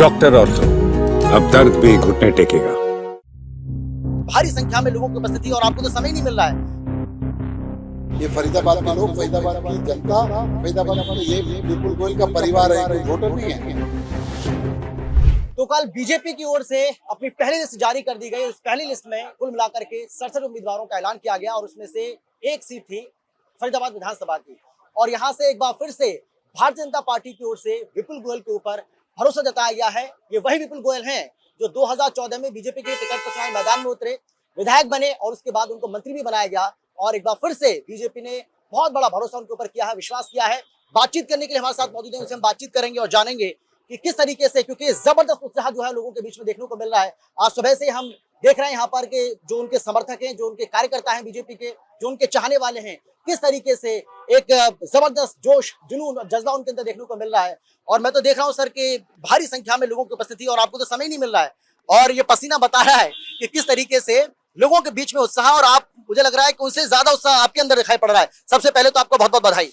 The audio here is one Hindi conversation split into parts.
डॉक्टर ऑर्थो, अब दर्द भी घुटने टेकेगा। भारी संख्या में लोगों की उपस्थिति और आपको तो समय नहीं मिल रहा है। ये फरीदाबाद के लोग, फरीदाबाद की जनता, फरीदाबाद में ये विपुल गोयल का परिवार है, कोई वोटर नहीं है। तो कल बीजेपी की ओर से अपनी पहली लिस्ट जारी कर दी गई। उस पहली लिस्ट में कुल मिलाकर के 67 उम्मीदवारों का ऐलान किया गया और उसमें से एक सीट थी फरीदाबाद विधानसभा की। और यहाँ से एक बार फिर से भारतीय जनता पार्टी की ओर से विपुल गोयल के ऊपर भरोसा जताया गया है। ये वही विपुल गोयल हैं जो 2014 में बीजेपी के टिकट पर चुनावी मैदान में उतरे, विधायक बने और उसके बाद उनको मंत्री भी बनाया गया। और एक बार फिर से बीजेपी ने बहुत बड़ा भरोसा उनके ऊपर किया है, विश्वास किया है। बातचीत करने के लिए हमारे साथ मौजूद है, उनसे हम बातचीत करेंगे और जानेंगे कि किस तरीके से, क्योंकि जबरदस्त उत्साह जो है लोगों के बीच में देखने को मिल रहा है। आज सुबह से हम देख रहे हैं यहाँ पर के जो उनके समर्थक हैं, जो उनके कार्यकर्ता हैं बीजेपी के, जो उनके चाहने वाले हैं, किस तरीके से एक जबरदस्त जोश, जुनून, जज्बा उनके अंदर देखने को मिल रहा है। और मैं तो देख रहा हूँ सर कि भारी संख्या में लोगों की उपस्थिति और आपको तो समय नहीं मिल रहा है और ये पसीना बता रहा है कि किस तरीके से लोगों के बीच में उत्साह, और आप, मुझे लग रहा है कि उनसे ज्यादा उत्साह आपके अंदर दिखाई पड़ रहा है। सबसे पहले तो आपको बहुत बहुत बधाई।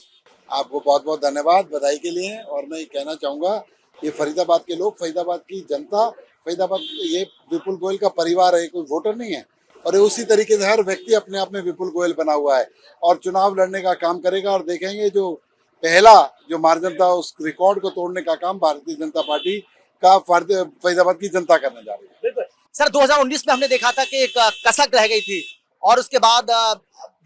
आपको बहुत बहुत धन्यवाद बधाई के लिए। और मैं ये कहना चाहूँगा, ये फरीदाबाद के लोग, फरीदाबाद की जनता, फरीदाबाद, ये विपुल गोयल का परिवार है, कोई वोटर नहीं है। और उसी तरीके से हर व्यक्ति अपने आप में विपुल गोयल बना हुआ है और चुनाव लड़ने का काम करेगा। और देखेंगे जो पहला जो मार्जिन था, उस रिकॉर्ड को तोड़ने का काम भारतीय जनता पार्टी का फरीदाबाद की जनता करने जा रही है। बिल्कुल सर, 2019 में हमने देखा था कि एक कसक रह गई थी और उसके बाद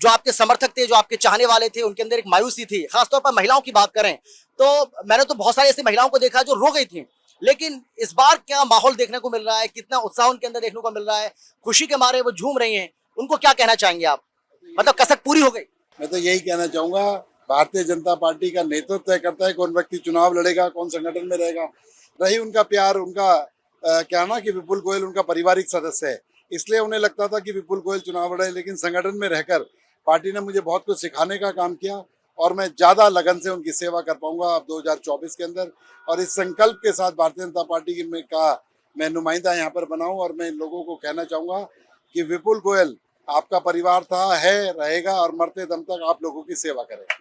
जो आपके समर्थक थे, जो आपके चाहने वाले थे, उनके अंदर एक मायूसी थी। खासतौर पर महिलाओं की बात करें तो मैंने तो बहुत सारी ऐसी महिलाओं को देखा जो रो गई थी। लेकिन इस बार क्या माहौल देखने को मिल रहा है, कितना उत्साह उनके अंदर देखने को मिल रहा है, खुशी के मारे वो झूम रही हैं, उनको क्या कहना चाहेंगे आप? मतलब कसक पूरी हो गई? मैं तो यही कहना चाहूंगा, भारतीय जनता पार्टी का नेतृत्व तय करता है कौन व्यक्ति चुनाव लड़ेगा, कौन संगठन में रहेगा। रही उनका प्यार, उनका क्या ना कि विपुल गोयल उनका पारिवारिक सदस्य है, इसलिए उन्हें लगता था कि विपुल गोयल चुनाव लड़े। लेकिन संगठन में रहकर पार्टी ने मुझे बहुत कुछ सिखाने का काम किया और मैं ज़्यादा लगन से उनकी सेवा कर पाऊंगा अब 2024 के अंदर। और इस संकल्प के साथ भारतीय जनता पार्टी की मैं नुमाइंदा यहाँ पर बनाऊं। और मैं लोगों को कहना चाहूँगा कि विपुल गोयल आपका परिवार था, है, रहेगा और मरते दम तक आप लोगों की सेवा करेगा।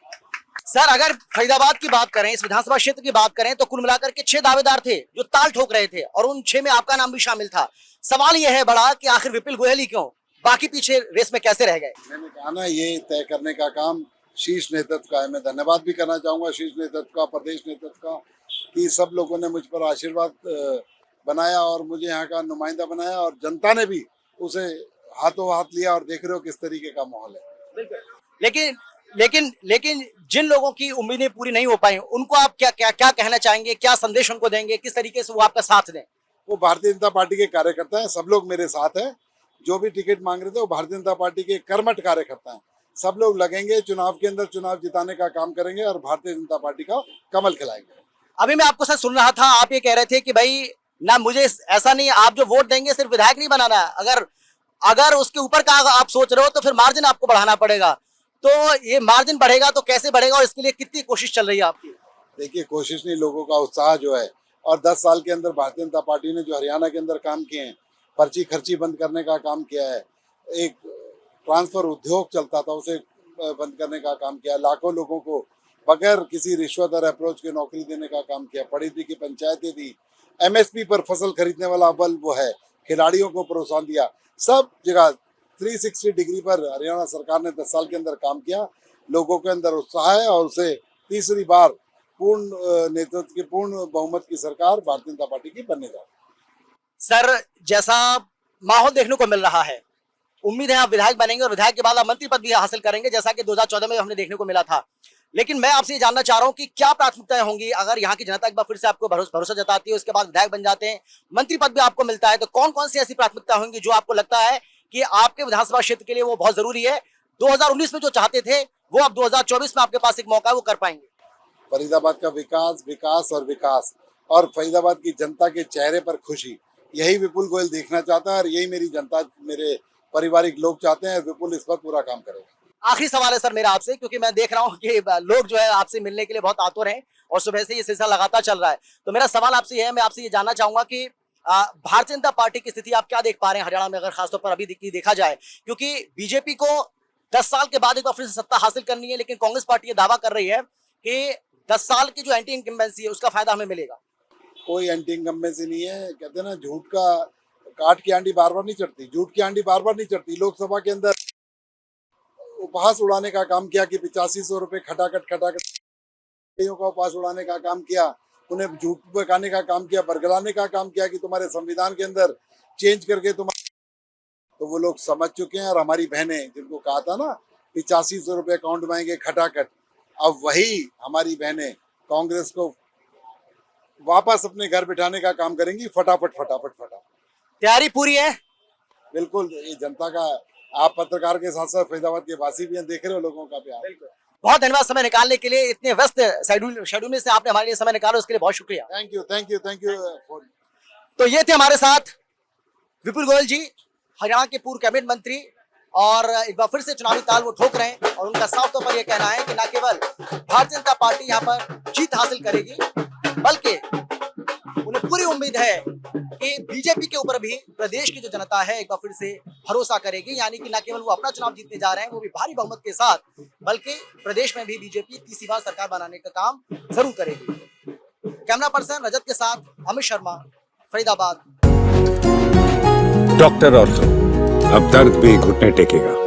सर, अगर फरीदाबाद की बात करें, इस विधानसभा क्षेत्र की बात करें तो कुल मिलाकर के 6 दावेदार थे जो ताल ठोक रहे थे और उन 6 में आपका नाम भी शामिल था। सवाल यह है बड़ा कि आखिर विपुल गोयल ही क्यों, बाकी पीछे रेस में कैसे रह गए? मैंने कहा ना, ये तय करने का काम शीर्ष नेतृत्व का है। मैं धन्यवाद भी करना चाहूँगा शीर्ष नेतृत्व का, प्रदेश नेतृत्व का, कि सब लोगों ने मुझ पर आशीर्वाद बनाया और मुझे यहाँ का नुमाइंदा बनाया और जनता ने भी उसे हाथों हाथ लिया। और देख रहे हो किस तरीके का माहौल है। लेकिन लेकिन लेकिन जिन लोगों की उम्मीदें पूरी नहीं हो पाई, उनको आप क्या क्या क्या कहना चाहेंगे, क्या संदेश उनको देंगे, किस तरीके से वो आपका साथ दें? वो भारतीय जनता पार्टी के कार्यकर्ता हैं, सब लोग मेरे साथ हैं। जो भी टिकट मांग रहे थे वो भारतीय जनता पार्टी के कर्मठ कार्यकर्ता हैं। सब लोग लगेंगे चुनाव के अंदर, चुनाव जिताने का काम करेंगे और भारतीय जनता पार्टी का कमल खिलाएंगे। अभी मैं आपको सर सुन रहा था, आप ये कह रहे थे कि भाई ना, मुझे ऐसा नहीं, आप जो वोट देंगे सिर्फ विधायक नहीं बनाना है, अगर अगर उसके ऊपर का आप सोच रहे हो तो फिर मार्जिन आपको बढ़ाना पड़ेगा। तो ये मार्जिन बढ़ेगा तो कैसे बढ़ेगा और इसके लिए कितनी कोशिश चल रही है आपकी? देखिए, कोशिश नहीं, लोगों का उत्साह जो है। और 10 साल के अंदर भारतीय जनता पार्टी ने जो हरियाणा के अंदर काम किए हैं, पर्ची खर्ची बंद करने का काम किया है, एक ट्रांसफर उद्योग चलता था उसे बंद करने का काम किया, लाखों लोगों को बगैर किसी रिश्वत और अप्रोच के नौकरी देने का काम किया, पढ़ी लिखी पंचायतें दी, एमएसपी पर फसल खरीदने वाला बल वो है, खिलाड़ियों को प्रोत्साहन दिया। सब जगह 360 डिग्री पर हरियाणा सरकार ने 10 साल के अंदर काम किया। लोगों के अंदर उत्साह है और उसे तीसरी बार पूर्ण नेतृत्व की, पूर्ण बहुमत की सरकार भारतीय जनता पार्टी की बनने जा रही है। सर, जैसा माहौल देखने को मिल रहा है, उम्मीद है आप विधायक बनेंगे और विधायक के बाद आप मंत्री पद भी हासिल करेंगे, जैसा कि 2014 में हमने देखने को मिला था। लेकिन मैं आपसे ये जानना चाह रहा हूँ कि क्या प्राथमिकताएं होंगी अगर यहाँ की जनता एक बार फिर से आपको भरोसा जताती है, उसके बाद विधायक बन जाते हैं, मंत्री पद भी आपको मिलता है, तो कौन कौन सी ऐसी प्राथमिकता होंगी जो आपको लगता है कि आपके विधानसभा क्षेत्र के लिए वो बहुत जरूरी है? 2019 में जो चाहते थे वो अब 2024 में आपके पास एक मौका है, वो कर पाएंगे? फरीदाबाद का विकास, विकास और विकास, और फरीदाबाद की जनता के चेहरे पर खुशी, यही विपुल गोयल देखना चाहता है और यही मेरी जनता, मेरे पारिवारिक लोग चाहते हैं। विपुल इस पर पूरा काम करेगा। आखिरी सवाल है सर मेरा आपसे, क्योंकि मैं देख रहा हूँ कि लोग जो है आपसे मिलने के लिए बहुत आतुर हैं और सुबह से ये सिलसिला लगातार चल रहा है। तो मेरा सवाल आपसे ये है, मैं आपसे ये जानना चाहूंगा कि भारतीय जनता पार्टी की स्थिति आप क्या देख पा रहे हैं हरियाणा में, अगर खासतौर पर अभी देखा जाए, क्योंकि बीजेपी को 10 साल के बाद एक बार फिर से सत्ता हासिल करनी है, लेकिन कांग्रेस पार्टी ये दावा कर रही है कि 10 साल की जो एंटी इनकम्बेंसी है उसका फायदा हमें मिलेगा। कोई एंटी इनकम्बेंसी नहीं है। कहते हैं ना, झूठ का काट की आंडी बार बार नहीं चढ़ती, झूठ की आंडी बार बार नहीं चढ़ती। लोकसभा के अंदर उपहास उड़ाने का काम किया कि 8500 रुपए खटाखट का उपहास उड़ाने का काम किया, उन्हें झूठ पकाने का काम किया, बरगलाने का काम किया कि तुम्हारे संविधान के अंदर चेंज करके तुम, तो वो लोग समझ चुके हैं। और हमारी बहनें, जिनको कहा था ना 8500 रुपए अकाउंट में आएंगे खटाखट, अब वही हमारी बहनें कांग्रेस को वापस अपने घर बिठाने का काम करेंगी, फटाफट फटाफट फटाफट। तैयारी पूरी है। बिल्कुल, ये जनता का, आप पत्रकार के साथ साथ फरीदाबाद के वासी भी हैं, देख रहे हो लोगों का प्यार। बहुत धन्यवाद समय निकालने के लिए, इतने व्यस्त शेड्यूल में से आपने हमारे लिए समय निकाला, उसके लिए बहुत शुक्रिया। Thank you thank you thank you. तो ये थे हमारे साथ विपुल गोयल जी, हरियाणा के पूर्व कैबिनेट मंत्री, और एक बार फिर से चुनावी ताल वो ठोक रहे हैं और उनका साफ तौर पर यह कहना है कि न केवल भारतीय जनता पार्टी यहाँ पर जीत हासिल करेगी, बल्कि उन्हें पूरी उम्मीद है कि बीजेपी के ऊपर भी प्रदेश की जो जनता है एक बार फिर से भरोसा करेगी। यानी कि न केवल वो अपना चुनाव जीतने जा रहे हैं, वो भी भारी बहुमत के साथ, बल्कि प्रदेश में भी बीजेपी तीसरी बार सरकार बनाने का काम जरूर करेगी। कैमरा पर्सन रजत के साथ अमित शर्मा, फरीदाबाद। डॉक्टर ऑर्थो, अब दर्द भी घुटने टेकेगा।